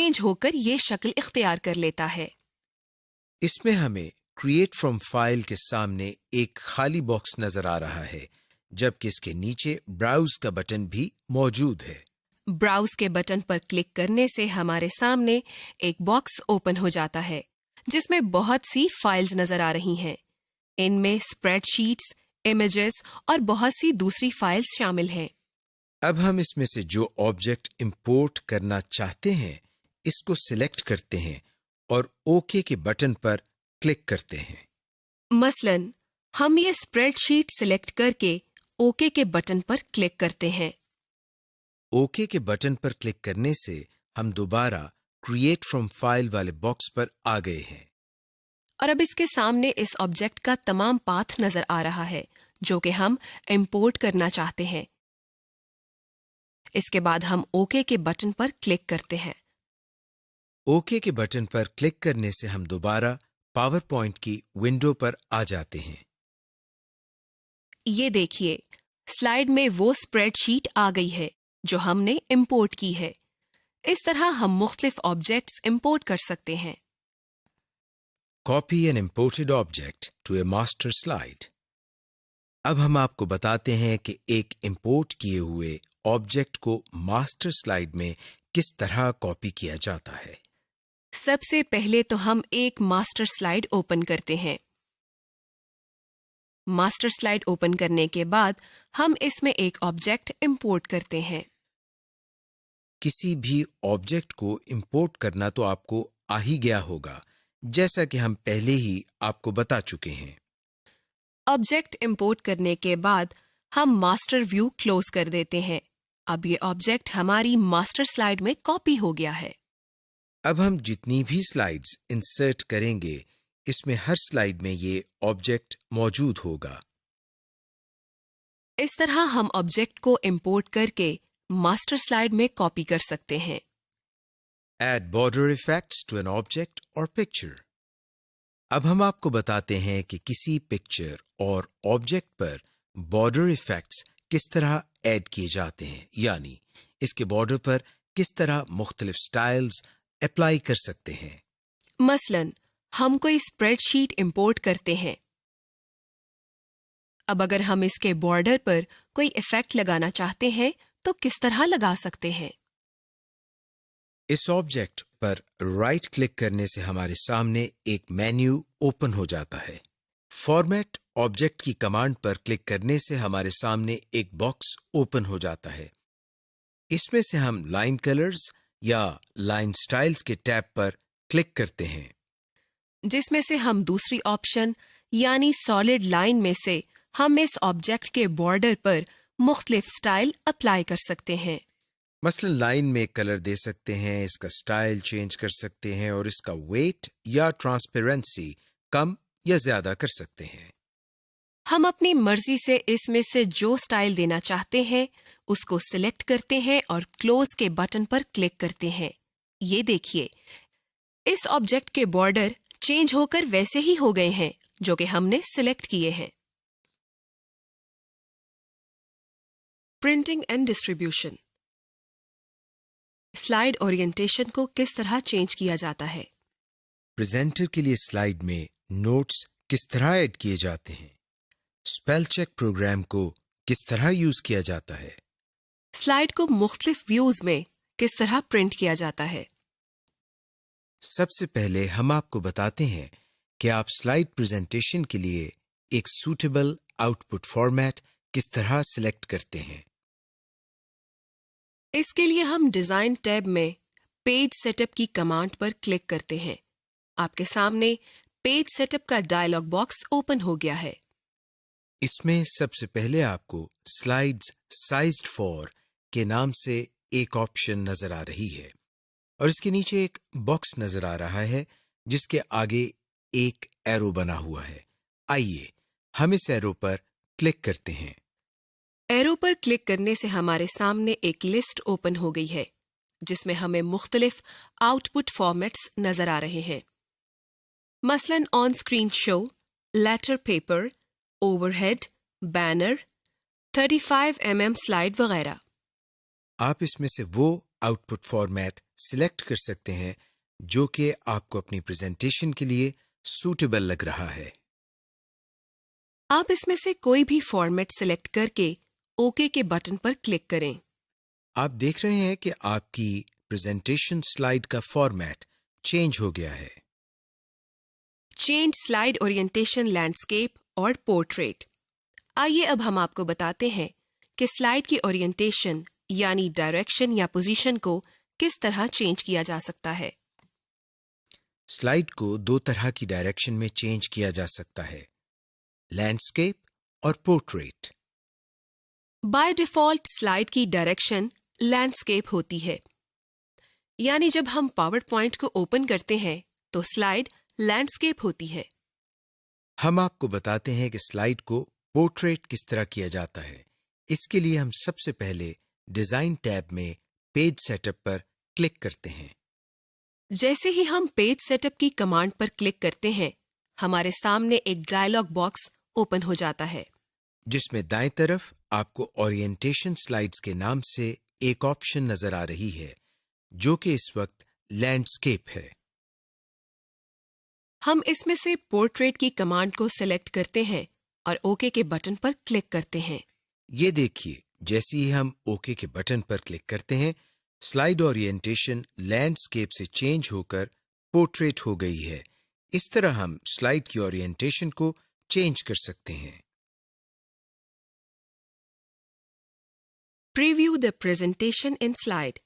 Change होकर ये शक्ल इख्तियार कर लेता है। इसमें हमें क्रिएट फ्रॉम फाइल के सामने एक खाली बॉक्स नजर आ रहा है, जबकि इसके नीचे ब्राउज का बटन भी मौजूद है। ब्राउज के बटन पर क्लिक करने से हमारे सामने एक बॉक्स ओपन हो जाता है जिसमें बहुत सी फाइल्स नजर आ रही हैं। इनमें स्प्रेडशीट्स, इमेजेस और बहुत सी दूसरी फाइल्स शामिल हैं। अब हम इसमें से जो ऑब्जेक्ट इंपोर्ट करना चाहते हैं इसको सिलेक्ट करते हैं और ओके के बटन पर क्लिक करते हैं। मसलन हम ये स्प्रेडशीट सिलेक्ट करके ओके के बटन पर क्लिक करते हैं। ओके के बटन पर क्लिक करने से हम दोबारा क्रिएट फ्रॉम फाइल वाले बॉक्स पर आ गए हैं। और अब इसके सामने इस ऑब्जेक्ट का तमाम पाथ नजर आ रहा है जो कि हम इंपोर्ट करना चाहते हैं। इसके बाद हम ओके के बटन पर क्लिक करते हैं। ओके के बटन पर क्लिक करने से हम दोबारा पावर पॉइंट की विंडो पर आ जाते हैं। ये देखिए, स्लाइड में वो स्प्रेडशीट आ गई है जो हमने इंपोर्ट की है। इस तरह हम मुख्तलिफ ऑब्जेक्ट्स इंपोर्ट कर सकते हैं। Copy an imported object to a master slide. अब हम आपको बताते हैं कि एक इंपोर्ट किए हुए ऑब्जेक्ट को मास्टर स्लाइड में किस तरह कॉपी किया जाता है। सबसे पहले तो हम एक मास्टर स्लाइड ओपन करते हैं। मास्टर स्लाइड ओपन करने के बाद हम इसमें एक ऑब्जेक्ट इंपोर्ट करते हैं। किसी भी ऑब्जेक्ट को इंपोर्ट करना तो आपको आ ही गया होगा, जैसा कि हम पहले ही आपको बता चुके हैं। ऑब्जेक्ट इंपोर्ट करने के बाद हम मास्टर व्यू क्लोज कर देते हैं। अब ये ऑब्जेक्ट हमारी मास्टर स्लाइड में कॉपी हो गया है। अब हम जितनी भी स्लाइड्स इंसर्ट करेंगे इसमें हर स्लाइड में ये ऑब्जेक्ट मौजूद होगा। इस तरह हम ऑब्जेक्ट को इंपोर्ट करके मास्टर स्लाइड में कॉपी कर सकते हैं। Add border effects to an object or picture. अब हम आपको बताते हैं कि किसी पिक्चर और ऑब्जेक्ट पर बॉर्डर इफेक्ट्स किस तरह ऐड किए जाते हैं, यानी इसके बॉर्डर पर किस तरह मुख्तलिफ स्टाइल्स अप्लाई कर सकते हैं। मसलन हम कोई स्प्रेडशीट इंपोर्ट करते हैं। अब अगर हम इसके बॉर्डर पर कोई इफेक्ट लगाना चाहते हैं तो किस तरह लगा सकते हैं। इस ऑब्जेक्ट पर राइट क्लिक करने से हमारे सामने एक मेन्यू ओपन हो जाता है। फॉर्मेट ऑब्जेक्ट की कमांड पर क्लिक करने से हमारे सामने एक बॉक्स ओपन हो जाता है। इसमें से हम लाइन कलर्स या लाइन स्टाइल्स के टैब पर क्लिक करते हैं, जिसमें से हम दूसरी ऑप्शन यानी सॉलिड लाइन में से हम इस ऑब्जेक्ट के बॉर्डर पर मुख्तलिफ स्टाइल अप्लाई कर सकते हैं। मसलन लाइन में कलर दे सकते हैं, इसका स्टाइल चेंज कर सकते हैं और इसका वेट या ट्रांसपेरेंसी कम या ज्यादा कर सकते हैं। हम अपनी मर्जी से इसमें से जो स्टाइल देना चाहते हैं उसको सिलेक्ट करते हैं और क्लोज के बटन पर क्लिक करते हैं। ये देखिए, इस ऑब्जेक्ट के बॉर्डर चेंज होकर वैसे ही हो गए हैं जो कि हमने सिलेक्ट किए हैं। Printing and distribution. Slide orientation को किस तरह चेंज किया जाता है। प्रेजेंटर के लिए स्लाइड में नोट्स किस तरह ऐड किए जाते हैं। स्पेल चेक प्रोग्राम को किस तरह यूज किया जाता है। स्लाइड को मुख्तलिफ व्यूज में किस तरह प्रिंट किया जाता है। सबसे पहले हम आपको बताते हैं कि आप स्लाइड प्रेजेंटेशन के लिए एक सूटेबल आउटपुट फॉर्मेट किस तरह सिलेक्ट करते हैं। इसके लिए हम डिजाइन टैब में पेज सेटअप की कमांड पर क्लिक करते हैं। आपके सामने पेज सेटअप का डायलॉग बॉक्स ओपन हो गया है। इसमें सबसे पहले आपको स्लाइड्स साइज्ड फॉर के नाम से एक ऑप्शन नजर आ रही है और इसके नीचे एक बॉक्स नजर आ रहा है जिसके आगे एक एरो बना हुआ है। आइए हम इस एरो पर क्लिक करते हैं। एरो पर क्लिक करने से हमारे सामने एक लिस्ट ओपन हो गई है जिसमें हमें मुख्तलिफ आउटपुट फॉर्मेट्स नजर आ रहे हैं। मसलन on screen show, letter paper, overhead, banner, 35 mm slide वगैरह। आप इसमें से वो आउटपुट फॉर्मेट सिलेक्ट कर सकते हैं जो कि आपको अपनी प्रेजेंटेशन के लिए सूटेबल लग रहा है। आप इसमें से कोई भी फॉर्मेट सिलेक्ट करके ओके के बटन पर क्लिक करें। आप देख रहे हैं कि आपकी प्रेजेंटेशन स्लाइड का फॉर्मेट चेंज हो गया है। चेंज स्लाइड ओरिएंटेशन लैंडस्केप और पोर्ट्रेट। आइए अब हम आपको बताते हैं कि स्लाइड की ओरिएंटेशन यानी डायरेक्शन या पोजीशन को किस तरह चेंज किया जा सकता है। स्लाइड को दो तरह की डायरेक्शन में चेंज किया जा सकता है, लैंडस्केप और पोर्ट्रेट। बाय डिफॉल्ट स्लाइड की डायरेक्शन लैंडस्केप होती है, यानी जब हम पावर पॉइंट को ओपन करते हैं तो स्लाइड लैंडस्केप होती है। हम आपको बताते हैं कि स्लाइड को पोर्ट्रेट किस तरह किया जाता है। इसके लिए हम सबसे पहले डिजाइन टैब में पेज सेटअप पर क्लिक करते हैं। जैसे ही हम पेज सेटअप की कमांड पर क्लिक करते हैं, हमारे सामने एक डायलॉग बॉक्स ओपन हो जाता है, जिसमें दाएं तरफ आपको ओरिएंटेशन स्लाइड्स के नाम से एक ऑप्शन नजर आ रही है जो कि इस वक्त लैंडस्केप है। हम इसमें से पोर्ट्रेट की कमांड को सिलेक्ट करते हैं और ओके के बटन पर क्लिक करते हैं। ये देखिए, जैसे ही हम ओके के बटन पर क्लिक करते हैं, स्लाइड ओरिएंटेशन लैंडस्केप से चेंज होकर पोर्ट्रेट हो गई है। इस तरह हम स्लाइड की ओरिएंटेशन को चेंज कर सकते हैं। Preview the presentation in slide,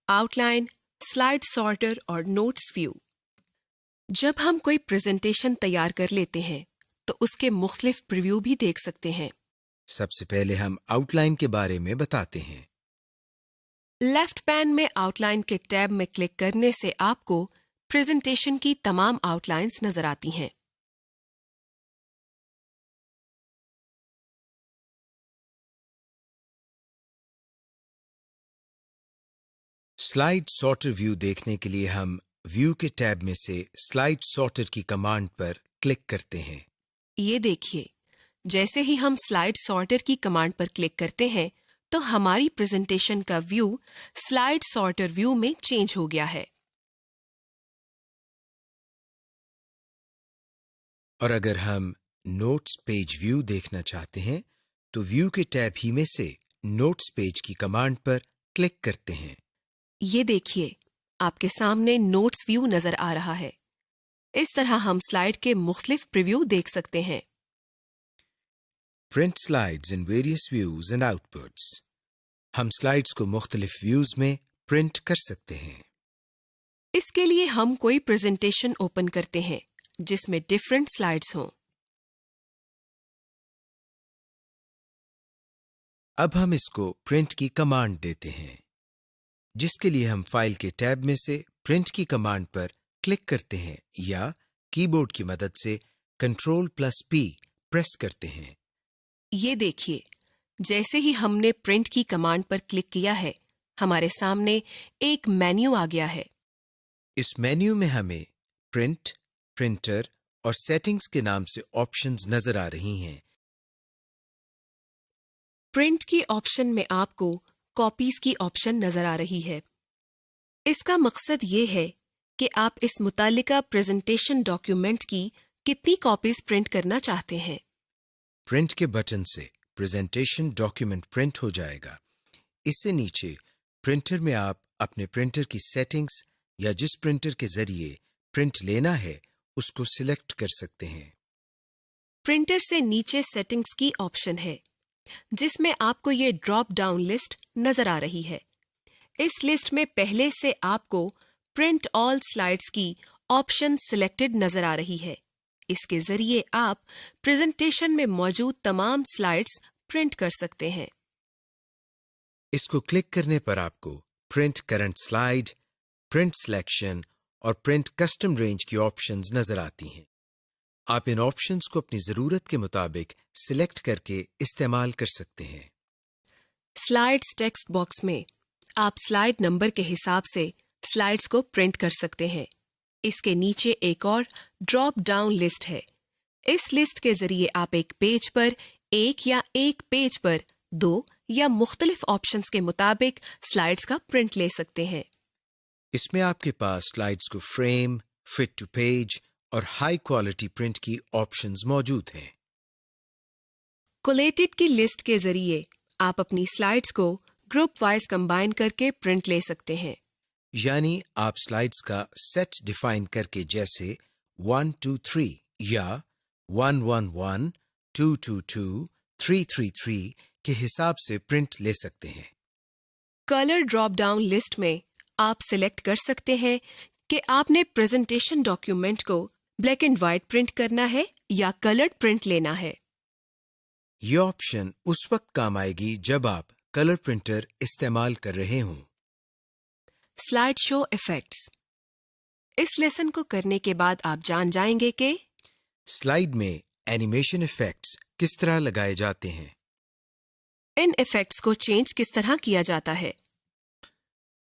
outline, slide sorter और नोट्स व्यू। जब हम कोई प्रेजेंटेशन तैयार कर लेते हैं तो उसके मुख्तलिफ प्रीव्यू भी देख सकते हैं। सबसे पहले हम आउटलाइन के बारे में बताते हैं। लेफ्ट पैन में आउटलाइन के टैब में क्लिक करने से आपको प्रेजेंटेशन की तमाम आउटलाइंस नजर आती हैं। स्लाइड सॉर्टर व्यू देखने के लिए हम व्यू के टैब में से स्लाइड सॉर्टर की कमांड पर क्लिक करते हैं। ये देखिए, जैसे ही हम स्लाइड सॉर्टर की कमांड पर क्लिक करते हैं तो हमारी प्रेजेंटेशन का व्यू स्लाइड सॉर्टर व्यू में चेंज हो गया है। और अगर हम नोट्स पेज व्यू देखना चाहते हैं तो व्यू के टैब ही में से नोट्स पेज की कमांड पर क्लिक करते हैं। ये देखिए, आपके सामने नोट्स व्यू नजर आ रहा है। इस तरह हम स्लाइड के मुख्तलिफ प्रीव्यू देख सकते हैं। Print slides in various views and outputs. हम स्लाइड्स को मुख्तलिफ व्यूज में प्रिंट कर सकते हैं। इसके लिए हम कोई प्रेजेंटेशन ओपन करते हैं जिसमें डिफरेंट स्लाइड्स हों। अब हम इसको प्रिंट की कमांड देते हैं, जिसके लिए हम फाइल के टैब में से प्रिंट की कमांड पर क्लिक करते हैं या कीबोर्ड की मदद से Ctrl+P प्रेस करते हैं। ये देखिए, जैसे ही हमने प्रिंट की कमांड पर क्लिक किया है, हमारे सामने एक मेन्यू आ गया है। इस मेन्यू में हमें प्रिंट, प्रिंटर और सेटिंग्स के नाम से ऑप्शंस नजर आ रही हैं। प्रिंट की ऑप्शन में आपको कॉपीज की ऑप्शन नजर आ रही है। इसका मकसद ये है कि आप इस मुतालिका प्रेजेंटेशन डॉक्यूमेंट की कितनी कॉपीज प्रिंट करना चाहते हैं। प्रिंट के बटन से प्रेजेंटेशन डॉक्यूमेंट प्रिंट हो जाएगा। इससे नीचे प्रिंटर में आप अपने प्रिंटर की सेटिंग्स या जिस प्रिंटर के जरिए प्रिंट लेना है उसको सिलेक्ट कर सकते हैं। प्रिंटर से नीचे सेटिंग्स की ऑप्शन है, जिसमें आपको ये ड्रॉप डाउन लिस्ट नजर आ रही है। इस लिस्ट में पहले से आपको प्रिंट ऑल स्लाइड्स की ऑप्शन सिलेक्टेड नजर आ रही है। इसके जरिए आप प्रेजेंटेशन में मौजूद तमाम स्लाइड्स प्रिंट कर सकते हैं। इसको क्लिक करने पर आपको print current slide, print selection और प्रिंट कस्टम रेंज की ऑप्शंस नजर आती हैं। आप इन ऑप्शंस को अपनी जरूरत के मुताबिक सिलेक्ट करके इस्तेमाल कर सकते हैं। स्लाइड्स टेक्स्ट बॉक्स में आप स्लाइड नंबर के हिसाब से स्लाइड्स को प्रिंट कर सकते हैं। इसके नीचे एक और ड्रॉप डाउन लिस्ट है। इस लिस्ट के जरिए आप एक पेज पर एक या एक पेज पर दो या मुख्तलिफ ऑप्शंस के मुताबिक स्लाइड्स का प्रिंट ले सकते हैं। इसमें आपके पास स्लाइड्स को फ्रेम, फिट टू पेज और हाई क्वालिटी प्रिंट की ऑप्शंस मौजूद हैं। कोलेटेड की लिस्ट के जरिए आप अपनी स्लाइड्स को ग्रुप वाइज कंबाइन करके प्रिंट ले सकते हैं। यानी आप स्लाइड्स का सेट डिफाइन करके जैसे 1 2 3 या 1 1 1 2 2 2 3 3 3 के हिसाब से प्रिंट ले सकते हैं। कलर ड्रॉप डाउन लिस्ट में आप सिलेक्ट कर सकते हैं कि आपने प्रेजेंटेशन डॉक्यूमेंट को ब्लैक एंड व्हाइट प्रिंट करना है या कलर्ड प्रिंट लेना है। ये ऑप्शन उस वक्त काम आएगी जब आप कलर प्रिंटर इस्तेमाल कर रहे हों। Slide show effects. इस लेसन को करने के बाद आप जान जाएंगे कि स्लाइड में एनिमेशन इफेक्ट्स किस तरह लगाए जाते हैं, इन इफेक्ट्स को चेंज किस तरह किया जाता है,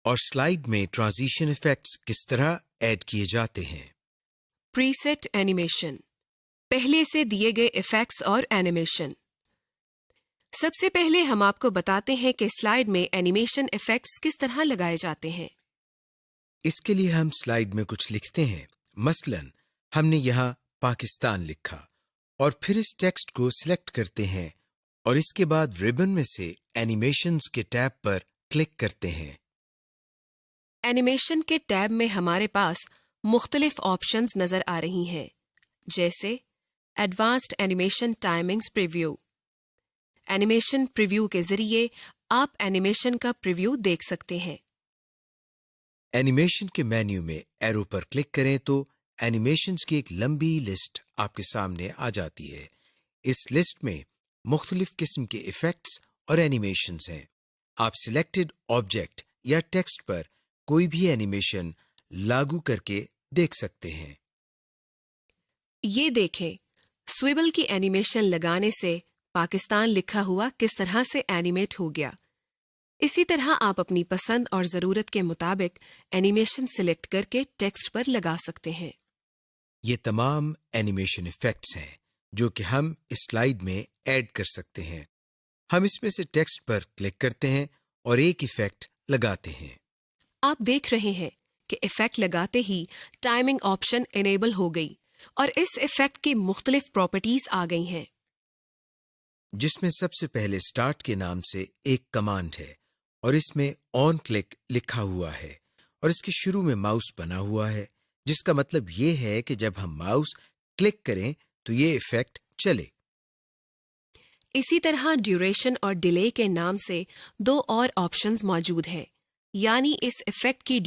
और स्लाइड में ट्रांजिशन इफेक्ट्स किस तरह ऐड किए जाते हैं। प्रीसेट एनिमेशन, पहले से दिए गए इफेक्ट्स और एनिमेशन। सबसे पहले हम आपको बताते हैं कि स्लाइड में एनिमेशन इफेक्ट्स किस तरह लगाए जाते हैं। इसके लिए हम स्लाइड में कुछ लिखते हैं। मसलन हमने यहाँ पाकिस्तान लिखा और फिर इस टेक्स्ट को सिलेक्ट करते हैं और इसके बाद रिबन में से एनिमेशंस के टैब पर क्लिक करते हैं। एनिमेशन के टैब में हमारे पास मुख्तलिफ ऑप्शंस नजर आ रही हैं, जैसे advanced animation timings preview. Animation preview के जरिए आप एनिमेशन का प्रीव्यू देख सकते हैं। एनिमेशन के मेन्यू में एरो पर क्लिक करें तो एनिमेशंस की एक लंबी लिस्ट आपके सामने आ जाती है। इस लिस्ट में मुख्तलिफ किस्म के इफेक्ट्स और एनिमेशंस हैं। आप सिलेक्टेड ऑब्जेक्ट या टेक्स्ट पर कोई भी एनिमेशन लागू करके देख सकते हैं। ये देखें, स्विबल की एनिमेशन लगाने से पाकिस्तान लिखा हुआ किस तरह से एनिमेट हो गया। इसी तरह आप अपनी पसंद और ज़रूरत के मुताबिक एनिमेशन सिलेक्ट करके टेक्स्ट पर लगा सकते हैं। ये तमाम एनिमेशन इफेक्ट्स हैं जो कि हम इस स्लाइड में ऐड कर सकते हैं। हम इसमें से टेक्स्ट पर क्लिक करते हैं और एक इफेक्ट लगाते हैं। आप देख रहे हैं कि इफेक्ट लगाते ही टाइमिंग ऑप्शन इनेबल हो गई और इस इफेक्ट की मुख्तलिफ प्रॉपर्टीज आ गई हैं, जिसमें सबसे पहले स्टार्ट के नाम से एक कमांड है और इसमें ऑन क्लिक लिखा हुआ है और इसके शुरू में माउस बना हुआ है, जिसका मतलब ये है कि जब हम माउस क्लिक करें तो ये इफेक्ट चले। इसी तरह ड्यूरेशन और डिले के नाम से दो और ऑप्शंस मौजूद हैं, यानी इस इफेक्ट की